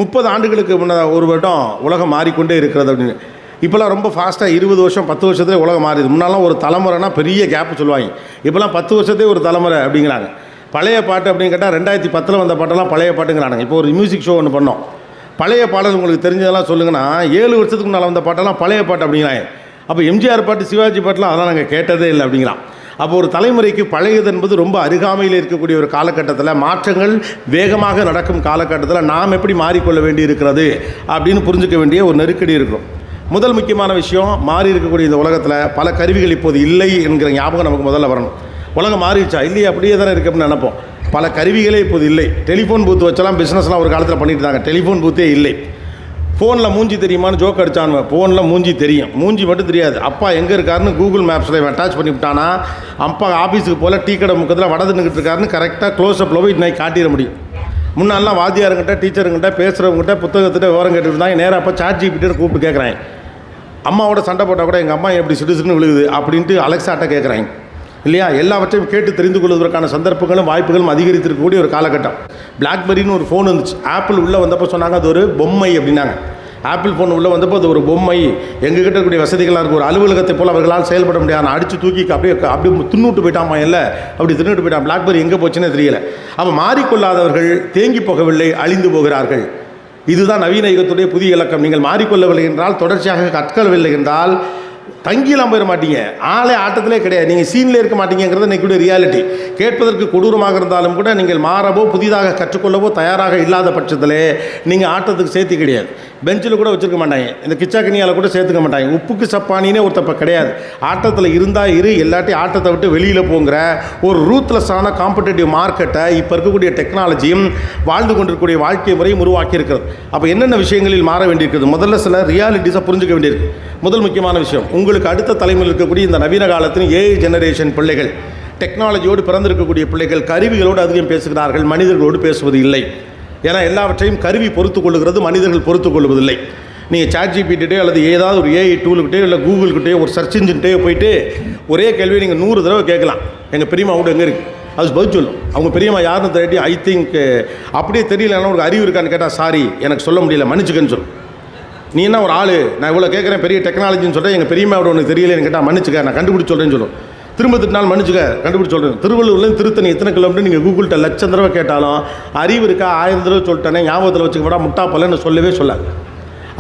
30 ஆண்டுகளுக்கு முன்ன ஒரு வருடம் உலகம் மாறிக்கொண்டே இருக்கிறது அப்படின்னு. இப்போலாம் ரொம்ப ஃபாஸ்ட்டாக 20 வருஷம் 10 வருஷத்துலேயே உலகம் மாறிடுது. முன்னாலாம் ஒரு தலைமுறைனா பெரிய கேப்பு சொல்லுவாங்க. இப்போலாம் 10 வருஷத்தே ஒரு தலைமுறை அப்படிங்கிறாங்க. பழைய பாட்டு அப்படின்னு கேட்டால் 2010 வந்த பாட்டெல்லாம் பழைய பாட்டுங்கிறாங்க. இப்போ ஒரு மியூசிக் ஷோ ஒன்று பண்ணோம். பழைய பாடல் உங்களுக்கு தெரிஞ்சதெல்லாம் சொல்லுங்கன்னா 7 வருஷத்துக்கு முன்னால் வந்த பாட்டெல்லாம் பழைய பாட்டு அப்படிங்கிறாங்க. அப்போ எம்ஜிஆர் பாட்டு சிவாஜி பாட்டெலாம் அதெல்லாம் நாங்கள் கேட்டதே இல்லை அப்படிங்கிறான். அப்போ ஒரு தலைமுறைக்கு பழையது என்பது ரொம்ப அருகாமையில் இருக்கக்கூடிய ஒரு காலகட்டத்தில், மாற்றங்கள் வேகமாக நடக்கும் காலகட்டத்தில் நாம் எப்படி மாறிக்கொள்ள வேண்டி இருக்கிறது அப்படின்னு புரிஞ்சுக்க வேண்டிய ஒரு நெருக்கடி இருக்கிறோம். முதல் முக்கியமான விஷயம், மாறி இருக்கக்கூடிய இந்த உலகத்தில் பல கருவிகள் இப்போது இல்லை என்கிற ஞாபகம் நமக்கு முதல்ல வரணும். உலகம் மாறிடுச்சா? இல்லையே, அப்படியே தானே இருக்கு அப்படின்னு நினைப்போம். பல கருவிகளே இப்போது இல்லை. டெலிஃபோன் பூத்து வச்சலாம் பிஸ்னஸ்லாம் ஒரு காலத்தில் பண்ணிட்டு இருந்தாங்க. டெலிஃபோன் பூத்தே இல்லை. ஃபோனில் மூஞ்சி தெரியுமான்னு ஜோக் அடித்தானுவேன். ஃபோனில் மூஞ்சி தெரியும், மூஞ்சி மட்டும் தெரியாது. அப்பா எங்கே இருக்காருன்னு கூகுள் மேப்ஸில் அட்டாச் பண்ணி விட்டானா, அப்பா ஆஃபீஸுக்கு போல் டீ கடை முக்கத்தில் வடது நின்றுட்டு இருக்காருன்னு கரெக்டாக க்ளோஸ்அப்பில் போய் இன்னைக்கு காட்டிட முடியும். முன்னாலாம் வாத்தியாருங்கிட்ட டீச்சருங்கிட்ட பேசுகிறவங்ககிட்ட புத்தகத்திட்ட விவரம் கேட்டுட்டு இருந்தாங்க. நேராக அப்போ ChatGPT கூப்பிட்டு கேட்குறாங்க. அம்மாவோட சண்டை போட்டால் கூட எங்கள் அம்மா எப்படி சிடுசுன்னு விழுகுது அப்படின்ட்டு அலெக்சாட்ட கேட்குறாங்க இல்லையா? எல்லாவற்றையும் கேட்டு தெரிந்து கொள்வதற்கான சந்தர்ப்பங்களும் வாய்ப்புகளும் அதிகரித்திருக்கக்கூடிய ஒரு காலகட்டம். பிளாக்பெரின்னு ஒரு ஃபோன் வந்துச்சு. ஆப்பிள் உள்ளே வந்தப்போ சொன்னாங்க அது ஒரு பொம்மை அப்படின்னாங்க. ஆப்பிள் ஃபோன் உள்ளே வந்தப்போ அது ஒரு பொம்மை, எங்ககிட்ட இருக்கக்கூடிய வசதிகளாக இருக்கும். ஒரு அலுவலகத்தை போல் அவர்களால் செயல்பட முடியாது. அடித்து தூக்கி அப்படியே தின்னுட்டு போயிட்டாமா இல்லை, அப்படி தின்னுட்டு போயிட்டான். பிளாக்பெரி எங்கே போச்சுன்னே தெரியல. அப்போ மாறிக்கொள்ளாதவர்கள் தேங்கி போகவில்லை, அழிந்து போகிறார்கள். இதுதான் நவீன யுகத்துடைய புதிய இலக்கம். நீங்கள் மாறிக்கொள்ளவில்லை என்றால், தொடர்ச்சியாக கற்கவில்லை என்றால் தங்கிலாம் போயிட மாட்டீங்க. ஆளே ஆட்டத்திலே கிடையாது. நீங்கள் சீனில் இருக்க மாட்டீங்கிறது இன்றைக்குடைய ரியாலிட்டி. கேட்பதற்கு கொடூரமாக இருந்தாலும் கூட நீங்கள் மாறவோ புதிதாக கற்றுக்கொள்ளவோ தயாராக இல்லாத பட்சத்தில் நீங்கள் ஆட்டத்துக்கு சேர்த்து கிடையாது. பெஞ்சில் கூட வச்சுருக்க மாட்டாங்க. இந்த கிச்சாக்கனியால் கூட சேர்த்துக்க மாட்டாங்க. உப்புக்கு சப்பானினே ஒருத்தப்ப கிடையாது. ஆட்டத்தில் இருந்தால் எல்லாத்தையும் ஆட்டத்தை விட்டு வெளியில் போங்கிற ஒரு ரூத்லெஸ்ஸான காம்படிட்டிவ் மார்க்கெட்டை இப்போ இருக்கக்கூடிய டெக்னாலஜியும் வாழ்ந்து கொண்டிருக்கக்கூடிய வாழ்க்கை முறையும் உருவாக்கி இருக்கிறது. அப்போ என்னென்ன விஷயங்களில் மாற வேண்டியிருக்குது? முதல்ல சில ரியாலிட்டிஸை புரிஞ்சுக்க வேண்டியிருக்கு. முதல் முக்கியமான விஷயம், உங்களுக்கு அடுத்த தலைமுறையில் இருக்கக்கூடிய இந்த நவீன காலத்தின் ஏஐ ஜெனரேஷன் பிள்ளைகள், டெக்னாலஜியோடு பிறந்திருக்கக்கூடிய பிள்ளைகள் கருவிகளோடு அதிகம் பேசுகிறார்கள், மனிதர்களோடு பேசுவது இல்லை. ஏன்னா எல்லாவற்றையும் கருவி பொறுத்து கொள்ளுகிறது, மனிதர்கள் பொறுத்து கொள்வதில்லை. நீங்கள் ChatGPT அல்லது ஏதாவது ஒரு ஏஐ டூலுக்கிட்டே இல்லை கூகுள்கிட்டே ஒரு சர்ச் இன்ஜின்கிட்டே போயிட்டு ஒரே கேள்வியை நீங்கள் 100 தடவை கேட்கலாம். எங்கள் பெரியம்மா கூட எங்கே இருக்குது அது பதில் சொல்லும். அவங்க பெரியம்மா யாருன்னு தேடி ஐ திங்க் அப்படியே தெரியலன்னா ஒரு அறிவு இருக்கான்னு கேட்டால் சாரி எனக்கு சொல்ல முடியல மன்னிச்சுக்கன்னு சொல்லும். நீ என்ன ஒரு ஆள், நான் இவ்வளோ கேட்குறேன் பெரிய டெக்னாலஜின்னு சொல்கிறேன், எங்கள் பெரியம்மாவோட ஒன்று தெரியலன்னு கேட்டால் மன்னிச்சுக்க நான் கண்டுபிடிச்சி சொல்கிறேன்னு சொல்லும். திரும்ப திட்டினால் மன்னிச்சுக்க கண்டுபிடிச்சி சொல்கிறேன். திருவள்ளூர்லேருந்து திருத்தணி எத்தனை கிலோமீட்டர் நீங்கள் கூகுள்கிட்ட லட்சம் தடவை கேட்டாலும் அறிவு இருக்கா 1000 தடவை சொல்லிட்டேனே ஞாபகத்தில் வச்சுக்க முட்டா பலன்னு சொல்லவே சொல்லாது.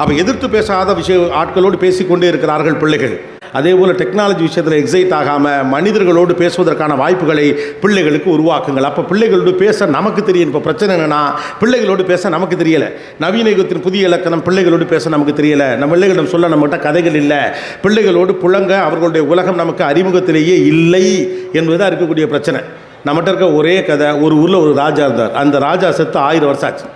அப்போ எதிர்த்து பேசாத ஆட்களோடு பேசிக்கொண்டே இருக்கிறார்கள் பிள்ளைகள். அதே போல் டெக்னாலஜி விஷயத்தில் எக்ஸைட் ஆகாமல் மனிதர்களோடு பேசுவதற்கான வாய்ப்புகளை பிள்ளைகளுக்கு உருவாக்குங்கள். அப்போ பிள்ளைகளோடு பேச நமக்கு தெரியும். இப்போ பிரச்சனை என்னென்னா பிள்ளைகளோடு பேச நமக்கு தெரியலை. நவீன யுகத்தின் புதிய இலக்கணம் பிள்ளைகளோடு பேச நமக்கு தெரியலை. நம்ம பிள்ளைகளிடம் சொல்ல நம்மகிட்ட கதைகள் இல்லை. பிள்ளைகளோடு புழங்க அவர்களுடைய உலகம் நமக்கு அறிமுகத்திலேயே இல்லை என்பதுதான் இருக்கக்கூடிய பிரச்சனை. நம்மகிட்ட இருக்க ஒரே கதை, ஒரு ஊரில் ஒரு ராஜா இருந்தார். அந்த ராஜா செத்து 1000 வருஷம் ஆச்சு.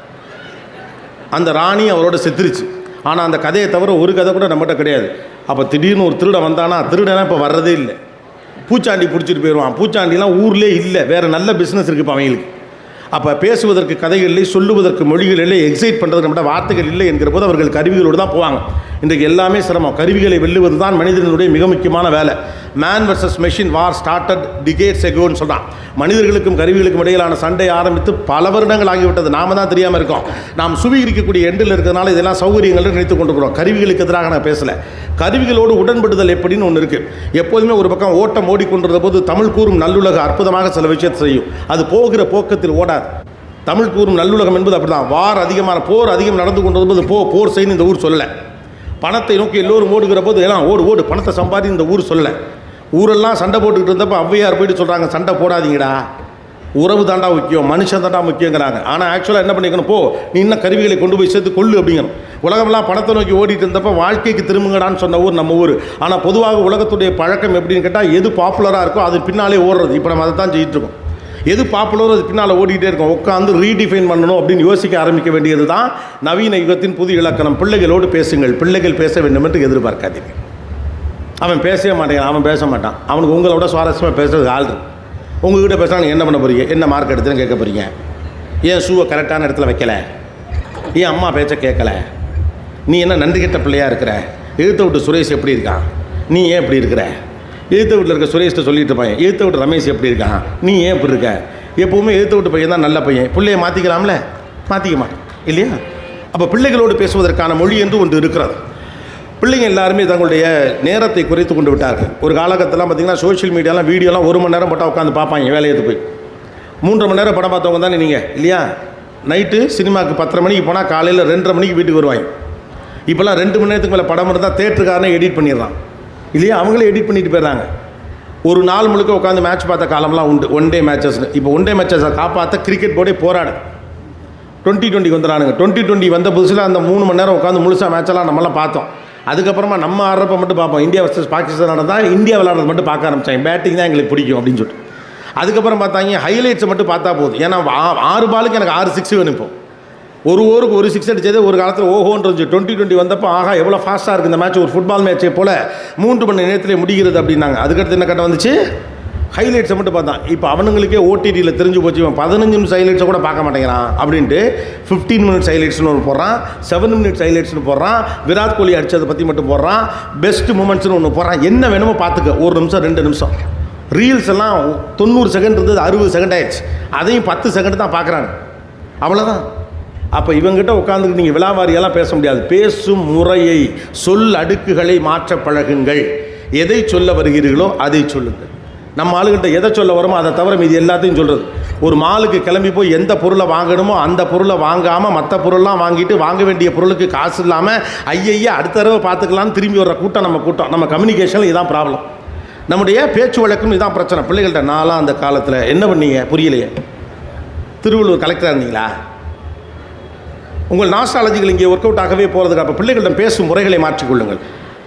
அந்த ராணி அவரோட செத்துருச்சு. ஆனால் அந்த கதையை தவிர ஒரு கதை கூட நம்மகிட்ட கிடையாது. அப்போ திடீர்னு ஒரு திருடன் வந்தானா, திருடனா இப்போ வர்றதே இல்லை. பூச்சாண்டி பிடிச்சிட்டு போயிடுவான். பூச்சாண்டிலாம் ஊர்லேயே இல்லை, வேறு நல்ல பிஸ்னஸ் இருக்குது இப்போ அவங்களுக்கு. அப்போ பேசுவதற்கு கதைகள் இல்லை, சொல்லுவதற்கு மொழிகள் இல்லை, எக்ஸைட் பண்ணுறதுக்கு நம்மகிட்ட வார்த்தைகள் இல்லை என்கிற போது அவர்கள் கருவிகளோடு தான் போவாங்க. இன்றைக்கு எல்லாமே சிரமம். கருவிகளை வெல்லுவது தான் மனிதனுடைய மிக முக்கியமான வேலை. மேன் வர்சஸ் மெஷின் வார் ஸ்டார்டட் டிகேட்ஸ் எகோன்னு சொல்கிறான். மனிதர்களுக்கும் கருவிகளுக்கும் இடையிலான சண்டை ஆரம்பித்து பல வருடங்கள் ஆகிவிட்டது. நாம தான் தெரியாமல் இருக்கோம். நாம் சுவீகரிக்கக்கூடிய எண்டில் இருக்கிறதுனால இதெல்லாம் சௌகரியங்கள் நினைத்து கொண்டிருக்கிறோம். கருவிகளுக்கு எதிராக நான் பேசலை. கருவிகளோடு உடன்படுதல் எப்படின்னு ஒன்று இருக்குது. எப்போதுமே ஒரு பக்கம் ஓட்டம் ஓடிக்கொண்டிருந்த போது தமிழ் கூறும் நல்லுலக அற்புதமாக சில விஷயத்தை செய்யும். அது போகிற போக்கத்தில் ஓடாது. தமிழ் கூறும் நல்லுலகம் என்பது அப்படி தான். போர் அதிகம் நடந்து கொண்டிருந்தபோது போர் செய்யணும் இந்த ஊர் சொல்லலை. பணத்தை நோக்கி எல்லோரும் ஓடுகிற போது எல்லாம் ஓடு பணத்தை சம்பாதி இந்த ஊர் சொல்லலை. ஊரெல்லாம் சண்டை போட்டுக்கிட்டு இருந்தப்போ ஔவையார் போயிட்டு சொல்கிறாங்க சண்டை போடாதீங்கடா, உறவு தாண்டா முக்கியம், மனுஷன் தாண்டா முக்கியங்கிறாங்க. ஆனால் ஆக்சுவலாக என்ன பண்ணிக்கணும், நீ இன்னும் கருவிகளை கொண்டு போய் சேர்த்து கொள்ளு அப்படிங்கணும். உலகமெல்லாம் பணத்தை நோக்கி ஓடிட்டு இருந்தப்போ வாழ்க்கைக்கு திரும்புங்கடான்னு சொன்ன ஊர் நம்ம ஊர். ஆனால் பொதுவாக உலகத்துடைய பழக்கம் எப்படின்னு கேட்டால் எது பாப்புலராக இருக்கோ அது பின்னாலே ஓடுறது. இப்போ நம்ம அதை தான் செஞ்சுட்டு இருக்கோம். எது பாப்புலரோ அது பின்னால் ஓடிக்கிட்டே இருக்கும். உட்காந்து ரீடிஃபைன் பண்ணணும் அப்படின்னு யோசிக்க ஆரம்பிக்க வேண்டியது தான் நவீன யுகத்தின் புதிய இலக்கணம். பிள்ளைகளோடு பேசுங்கள். பிள்ளைகள் பேச வேண்டும் என்று எதிர்பார்க்காதீங்க. அவன் பேசவே மாட்டேங்கிறான், அவன் பேச மாட்டான். அவனுக்கு உங்களோட சுவாரஸ்யமாக பேசுறதுக்கு ஆள் இருக்கு. உங்கள்கிட்ட பேசுகிறாங்க என்ன பண்ண போகிறீங்க, என்ன மார்க் எடுத்துன்னு கேட்க போகிறீங்க, ஏன் ஷூவை கரெக்டான இடத்துல வைக்கலை, ஏன் அம்மா பேச்ச கேட்கலை, நீ என்ன நன்றி கெட்ட பிள்ளையாக இருக்கிற, எழுத்த விட்டு சுரேஷ் எப்படி இருக்கான், நீ ஏன் இப்படி இருக்கிற, எழுத்த வீட்டில் இருக்க சுரேஷ்ட சொல்லிட்டு இருப்பாங்க, எழுத்த விட்டு ரமேஷ் எப்படி இருக்கான், நீ ஏன் இப்படி இருக்க. எப்போவுமே எழுத்த விட்டு பையன் தான் நல்ல பையன். பிள்ளைய மாற்றிக்கலாம்ல, மாற்றிக்க மாட்டேன் இல்லையா. அப்போ பிள்ளைகளோடு பேசுவதற்கான மொழி என்று ஒன்று இருக்கிறது. பிள்ளைங்க எல்லாருமே தங்களுடைய நேரத்தை குறைத்து கொண்டு விட்டார்கள். ஒரு காலகட்டத்தில் பார்த்திங்கன்னா சோஷியல் மீடியாலாம் வீடியோலாம் 1 மணி நேரம் போட்டால் உட்காந்து பார்ப்பாங்க வேலையை போய். 3.5 மணி நேரம் படம் பார்த்தவங்க தானே நீங்கள் இல்லையா? நைட்டு சினிமாவுக்கு 10:30 மணிக்கு போனால் காலையில் 2:30 மணிக்கு வீட்டுக்கு வருவாங்க. இப்போல்லாம் 2 மணி நேரத்துக்கு மேலே படம் இருந்தால் தேட்டருக்காரனே எடிட் பண்ணிடுறான் இல்லையா? அவங்களே எடிட் பண்ணிட்டு போயிடுறாங்க. ஒரு நாள் முழுக்க உட்காந்து மேட்ச் பார்த்த காலம்லாம் உண்டு. 1 டே மேட்சஸ்னு. இப்போ 1 டே மேட்சஸை காப்பாற்ற கிரிக்கெட் போர்டே போராடு. 2020 வந்துடுறானுங்க. 2020 வந்த புதுசில் அந்த 3 மணி நேரம் உட்காந்து முழுசாக மேட்செல்லாம் நம்மளாம் பார்த்தோம். அதுக்கப்புறமா நம்ம ஆடுறப்ப மட்டும் பார்ப்போம். இந்தியா வர்சஸ் பாகிஸ்தான் நடந்தால் இந்தியா விளையாடுறது மட்டும் பார்க்க ஆரம்பித்தாங்க. பேட்டிங் தான் எங்களுக்கு பிடிக்கும் அப்படின்னு சொல்லிட்டு. அதுக்கப்புறம் பார்த்தாங்க ஹைலைட்ஸை மட்டும் பார்த்தா போதும். ஏன்னா 6 பாலுக்கு எனக்கு 6 6 வேணும். இப்போ ஒரு ஓவருக்கு 1 6 அடித்தது ஒரு காலத்தில் ஓஹோன்றது. 2020 வந்தப்போ ஆகா எவ்வளோ ஃபாஸ்ட்டாக இருக்குது இந்த மேட்ச், ஒரு ஃபுட்பால் மேட்சே போல் 3 மணி நேரத்திலே முடிகிறது அப்படின்னாங்க. அதுக்கடுத்து என்ன கட்டம் வந்துச்சு? ஹைலைட்ஸை மட்டும் பார்த்தான். இப்போ அவனுங்களுக்கே ஓடிடியில் தெரிஞ்சு போச்சு. இவன் 15 நிமிஷம் ஹைலைட்ஸை கூட பார்க்க மாட்டேங்கிறான் அப்படின்ட்டு 15 மினிட்ஸ் ஹைலைட்ஸ்னு ஒன்று போடுறான், 7 மினிட்ஸ் ஹைலைட்ஸ்னு போடுறான், விராட் கோலி அடித்ததை பற்றி மட்டும் போடுறான், பெஸ்ட் மூமெண்ட்ஸ்னு ஒன்று போடுறான். என்ன வேணுமோ பார்த்துக்க. 1 நிமிஷம் 2 நிமிஷம் ரீல்ஸ் எல்லாம் 90 செகண்ட் இருந்தது 60 செகண்ட் ஆயிடுச்சு. அதையும் 10 செகண்ட் தான் பார்க்குறாங்க. அவ்வளோதான். அப்போ இவங்ககிட்ட உட்காந்துக்கிட்டு நீங்கள் விலாவாரியெல்லாம் பேச முடியாது. பேசும் முறையை, சொல் அடுக்குகளை மாற்ற பழகுங்கள். எதை சொல்ல வருகிறீர்களோ அதை சொல்லுங்கள். நம்ம ஆளுகிட்ட எதை சொல்ல வரோமோ அதை தவிர மீது எல்லாத்தையும் சொல்கிறது. ஒரு மாலுக்கு கிளம்பி போய் எந்த பொருளை வாங்கணுமோ அந்த பொருளை வாங்காமல் மற்ற பொருள்லாம் வாங்கிட்டு வாங்க வேண்டிய பொருளுக்கு காசு இல்லாமல் ஐயையே அடுத்த தடவை பார்த்துக்கலான்னு திரும்பி வர்ற கூட்டம் நம்ம கூட்டம். நம்ம கம்யூனிகேஷனில் இதான் ப்ராப்ளம். நம்முடைய பேச்சு வழக்கும் இதான் பிரச்சனை. பிள்ளைகள்கிட்ட நான்லாம் அந்த காலத்தில் என்ன பண்ணீங்க புரியலையே? திருவள்ளூர் கலெக்டராக இருந்தீங்களா? உங்கள் நாஸ்டாலஜிகள் இங்கே ஒர்க் அவுட் ஆகவே போகிறதுக்கு. அப்போ பிள்ளைகளிடம் பேசும் முறைகளை மாற்றிக்கொள்ளுங்கள்.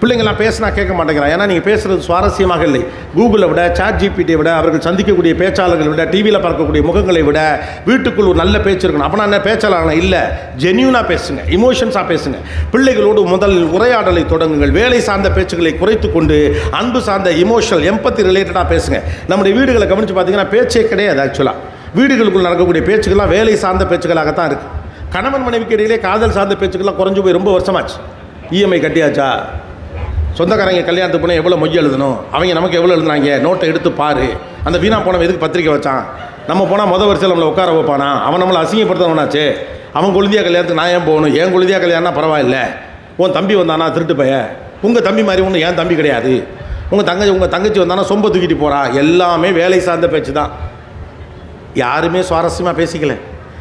பிள்ளைங்கள்லாம் பேசினா கேட்க மாட்டேங்கிறான். ஏன்னா நீங்கள் பேசுகிறது சுவாரஸ்யமாக இல்லை. கூகுளை விட, சாட் ஜிபிடியை விட, அவர்கள் சந்திக்கக்கூடிய பேச்சாளர்களை விட, டிவியில் பார்க்கக்கூடிய முகங்களை விட வீட்டுக்குள் ஒரு நல்ல பேச்சு இருக்கணும். அப்போ நான் என்ன பேச்சாளர் இல்லை, ஜென்யூனாக பேசுங்க, இமோஷன்ஸாக பேசுங்க. பிள்ளைகளோடு முதல் உரையாடலை தொடங்குங்கள். வேலை சார்ந்த பேச்சுக்களை குறைத்து கொண்டு அன்பு சார்ந்த இமோஷனல் எம்பத்தி ரிலேட்டடாக பேசுங்க. நம்முடைய வீடுகளை கவனித்து பார்த்தீங்கன்னா பேச்சே கிடையாது. ஆக்சுவலாக வீடுகளுக்குள் நடக்கக்கூடிய பேச்சுக்கள்லாம் வேலை சார்ந்த பேச்சுக்களாகத்தான் இருக்குது. கணவன் மனைவிக்கு இடையிலே காதல் சார்ந்த பேச்சுக்கெல்லாம் குறைஞ்சு போய் ரொம்ப வருஷமாச்சு. இஎம்ஐ கட்டியாச்சா, சொந்தக்காரங்க கல்யாணத்துக்கு போனால் எவ்வளோ மொய் எழுதணும், அவங்க நமக்கு எவ்வளோ எழுதுனாங்க, நோட்டை எடுத்து பாரு, அந்த வீணா போனவன் எதுக்கு பத்திரிக்கை வச்சான், நம்ம போனால் வரிசையில் நம்மளை உட்கார வைப்பானா, அவன் நம்மளை அசிங்கப்படுத்தவனாச்சு, அவன் கொழுந்தியா கல்யாணத்துக்கு நான் ஏன் போகணும், என் கொழுந்தியா கல்யாணம்னா பரவாயில்ல, உன் தம்பி வந்தானா திருட்டு பைய, உங்கள் தம்பி மாதிரி ஒன்று என் தம்பி கிடையாது, உங்கள் தங்கச்சி வந்தானா சொம்ப தூக்கிட்டு போகிறா. எல்லாமே வேலை சார்ந்த பேச்சு தான். யாருமே சுவாரஸ்யமாக பேசிக்கல.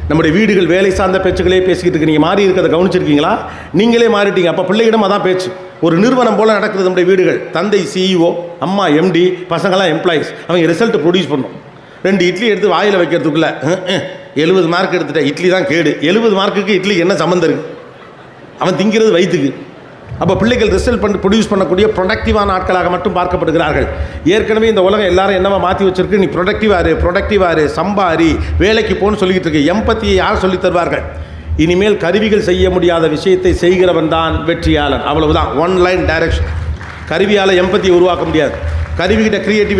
நம்முடைய வீடுகள் வேலை சார்ந்த பேச்சுகளே பேசிக்கிட்டு இருக்கு. நீங்கள் மாறி இருக்கிறத கவனிச்சிருக்கீங்களா? நீங்களே மாறிட்டீங்க. அப்போ பிள்ளைகிடம் அதான் பேச்சு. ஒரு நிறுவனம் போல் நடக்குது நம்முடைய வீடுகள். தந்தை சிஇஓ, அம்மா எம்டி, பசங்களாம் எம்ப்ளாயிஸ். அவங்க ரிசல்ட் ப்ரொடியூஸ் பண்ணணும். 2 இட்லி எடுத்து வாயில் வைக்கிறதுக்குள்ளே 70 மார்க் எடுத்துட்டேன், இட்லி தான் கேடு. 70 மார்க்குக்கு இட்லிக்கு என்ன சம்மந்தம் இருக்குது? அவன் திங்கிறது வயிற்றுக்கு. அப்போ பிள்ளைகள் ரிசல்ட் ப்ரொடியூஸ் பண்ணக்கூடிய ப்ரொடக்டிவான ஆட்களாக மட்டும் பார்க்கப்படுகிறார்கள். ஏற்கனவே இந்த உலகம் எல்லாரும் என்னவா மாற்றி வச்சிருக்கு, நீ ப்ரொடக்டிவாரு, சம்பாரி, வேலைக்கு போன்னு சொல்லிக்கிட்டு இருக்கு. எம்பத்தியை யார் சொல்லித் தருவார்கள்? இனிமேல் கருவிகள் செய்ய முடியாத விஷயத்தை செய்கிறவன் தான் வெற்றியாளன். அவ்வளவுதான். 1 லைன் டைரக்ஷன். கருவியால் எம்பத்தியை உருவாக்க முடியாது. கருவிகிட்ட கிரியேட்டிவிட்டி